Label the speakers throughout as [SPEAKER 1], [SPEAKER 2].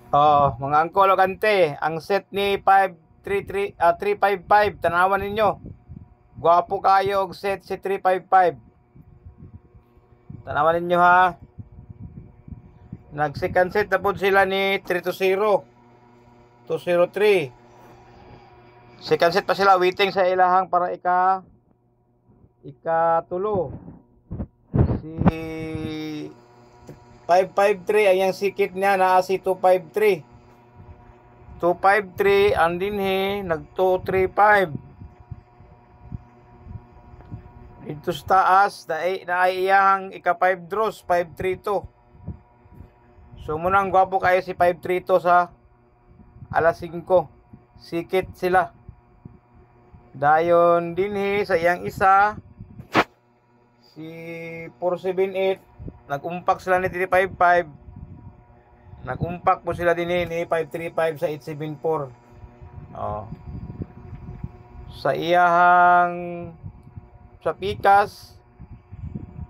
[SPEAKER 1] Oh, mga angkol o kante, ang set ni 355, tanawan ninyo. Gwapo kayo og set si 355. Tanawan ninyo ha. Nag second set na po sila ni 320, 203. Second set pa sila, waiting sa ilahang para ikatulo. Si 553 ay ang sikit niya na si 253. 253 ang dinhi nag 235. Dito sa taas na ay iyang ika 5 draws 532. So munang gwapo kayo si 532 sa alas 5. Sikit sila. Dayon dinhi sa iyang isa si 478 nag-umpak sila ni 355. Nag-umpak po sila din ni 535 sa 874. Oh. Sa iyahang sa Pikas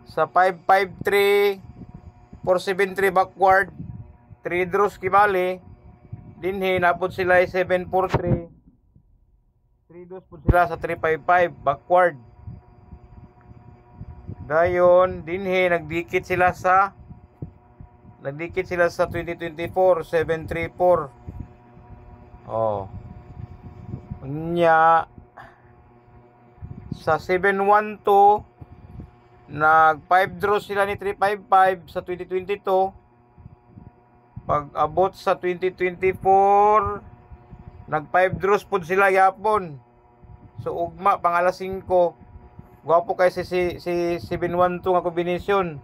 [SPEAKER 1] sa 553 473 backward 3 draws kibali dinhi napod sila 743 3 draws po sila sa 355 backward. Dayon dinhi nagdikit sila sa 2024 734. Oh. Nya sa 712 nag 5 draws sila ni 355 sa 2022. Pag abot sa 2024 nag 5 draws pud sila yapon. So ugma pang alas 5. Gwapo kay si 712 nga kombinasyon.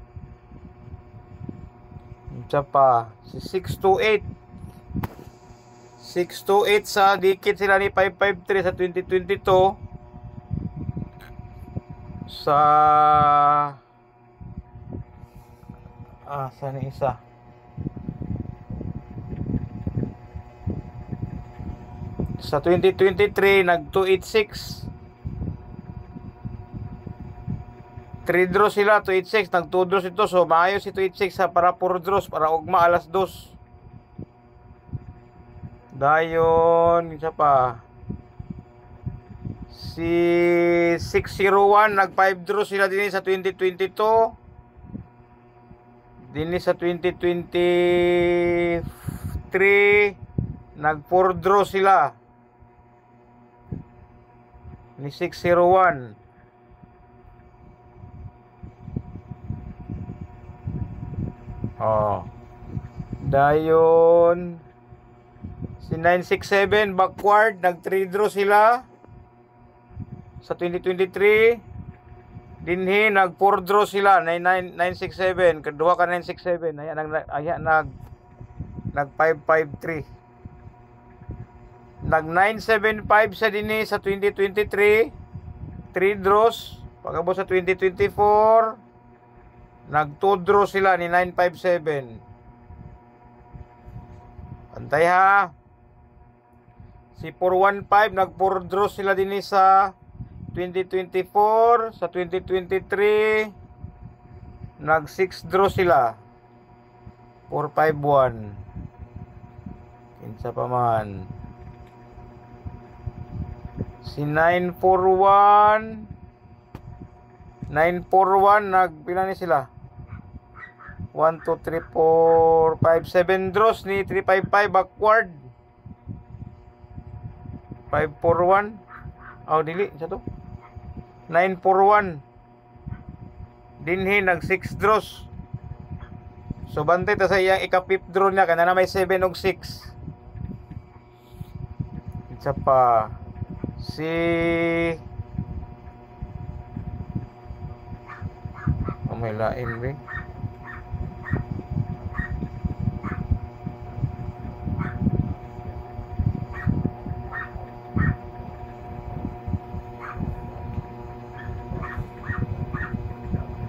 [SPEAKER 1] Isa pa si 628 sa dikit sila ni 553 sa 2022. Sa saan isa sa 2023 nag 286 3 draws sila 286 nag 2 draws ito. So maayo si 286 sa para 4 draws para ugma alas 2. Dayon isa pa si 601 nag 5 draws sila din sa 2022. Din sa 2023 nag 4 draws sila ni 601. Oh. Dayon si 967 backward nag 3 draw sila sa 2023. Dinhi nag 4 draw sila 967 kadua ka 967 nag 553. Nag 975 sa dinhi sa 2023 3 draws. Pagabot sa 2024 nag 2 draw sila ni 957. Antay ha. Si 415 nag 4 draw sila din sa 2024. Sa 2023 nag 6 draw sila 451. Kinsa pa man si 941 nagpila ni sila 1, 2, 3, 4, 5, 7 draws ni 355 backward 541. Dili sa to 941 dinhi nag 6 draws. So bantay ta sa iyang ika-5th draw niya kana na may 7 og 6. Isa pa si may lain ba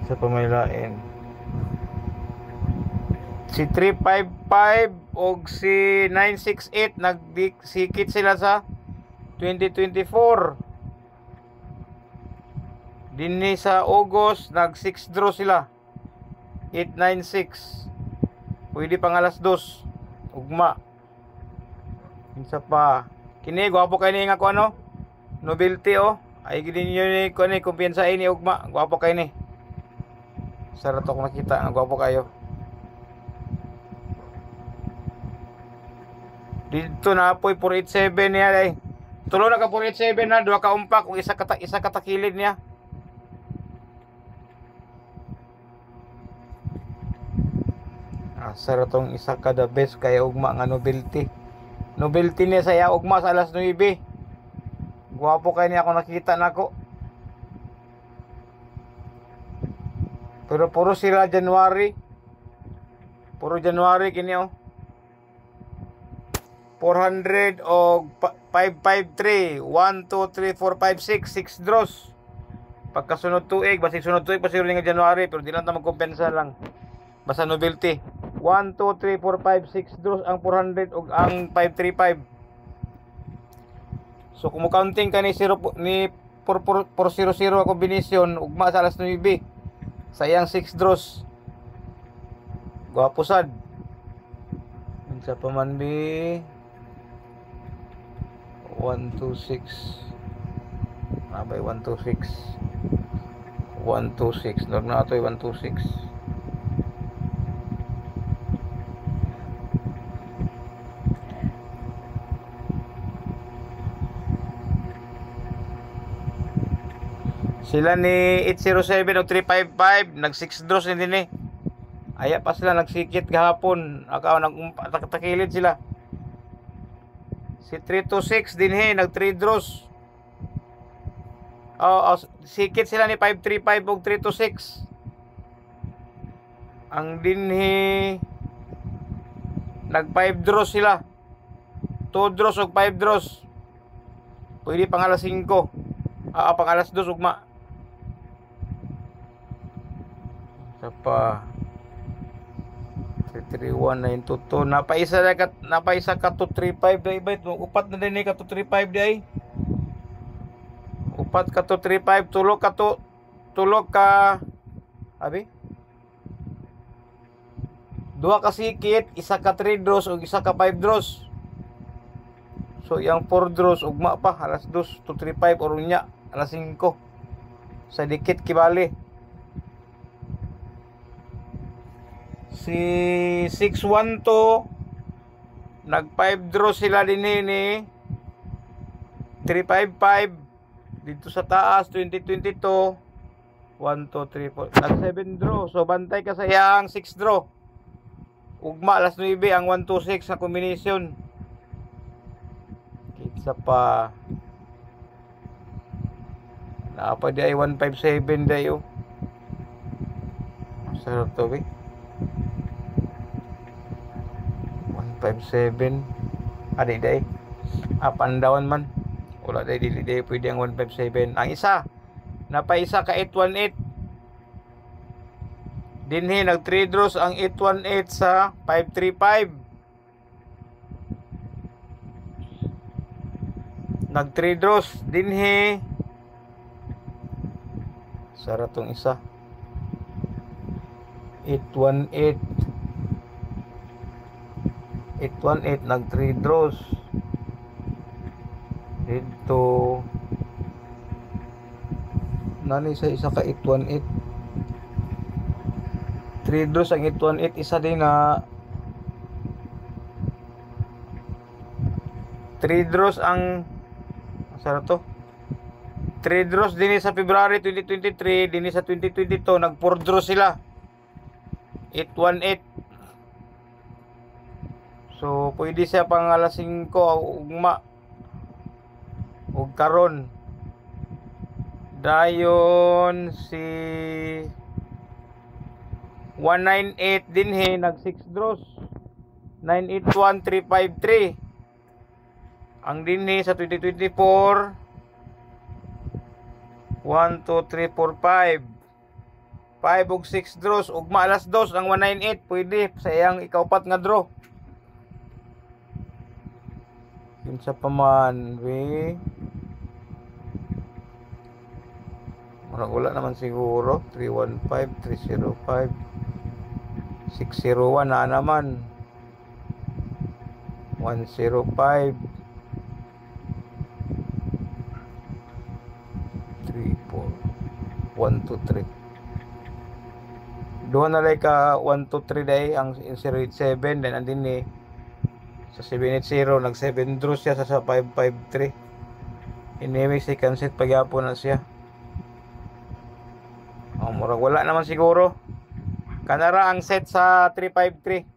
[SPEAKER 1] sa pamailain si 355 og si 968 nagsikit sila sa 2024. Dinhi sa August nag 6 draw sila 896. Pwede pang alas 2. Ugma. Isa pa. Kini gwapo kay ni nga ko ano? Novelty oh. Ay gid niyo ni ko ni kumpiyansa ini ugma. Gwapo kay ni. Sarap to kung nakita nga gwapo kayo. Dito na apoy 487 niya day. Tulo na ka 487 na, duha ka umpak ug isa ka takilid niya. Sarap tong isa ka the best kay ugma nga novelty. Novelty niya sa iya ugma sa alas 9. Gwapo kay niya ako nakita nako. Pero puro sila January. Puro January kini oh. 400 o 553 1, 2, 3, 4, 5, 6 draws. Pagkasunod tuig, basig sunod tuig pasiro nga January pero di lang ta magkompensa lang. Basta novelty. 1, 2, 3, 4, 5, 6 draws ang 400 ug ang 535. So kung mo counting ka ni 0 ni 400 ang kombinasyon ugma sa alas 9. Sayang 6 draws. Gwapo sad. Unsa pa man bi? 126. Abay 126. 126. Nag na atoy 126. Sila ni 807 o 355 nag 6 draws din eh. Aya pa sila nagsikit gahapon. Akaw nagtakilid sila. Si 326 din nag 3 draws. Sikit sila ni 535 o 326. Ang dinhi nag 5 draws sila. 2 draws o 5 draws. Pwede pang alas 5. Pang alas 2 ugma. Pa 331 napaisa ka 235 day bait upat na din ka 235 day upat ka 235 tulog ka abi duha ka sikit isa ka 3 draws ug isa ka 5 draws so yang 4 draws ugma pa alas 2 235 or unya alas 5 sa dikit kibali. Si 612 nag 5 draws sila din ni 355 dito sa taas 2022 1, 2, 3, 4 nag 7 draw so bantay ka sa iyang 6 draw ugma alas 9 ang 126 na combination kitsa pa naapa di ay 157 dayo sarap to be 157 adi day up and down man wala day dili day pwede ang 157 ang isa napaisa ka 818 dinhi nag 3 draws ang 818 sa 535 nag 3 draws dinhi sara tong isa 818 nag 3 draws dito nani sa isa ka 818 3 draws ang 818 isa din na 3 draws ang sara to 3 draws din sa February 2023 din sa 2022 nag 4 draws sila 818 so pwede siya pang alas 5 ugma ug karon dayon si 198 dinhi nag 6 draws 981353 ang dinhi sa 2024 1, 2, 3, 4, 5 ug 6 draws ugma alas 2 ang 198 pwede sa iyang ikaupat nga draw kinsa pa man we wala naman siguro 315 305 601 na naman. 105 34 123. Doon na like 123 day ang 087, then andin ni sa 780 nag 7 draw siya sa 553. Anyway, second set pagyapon na siya. Murag wala naman siguro. Kanara ang set sa 353.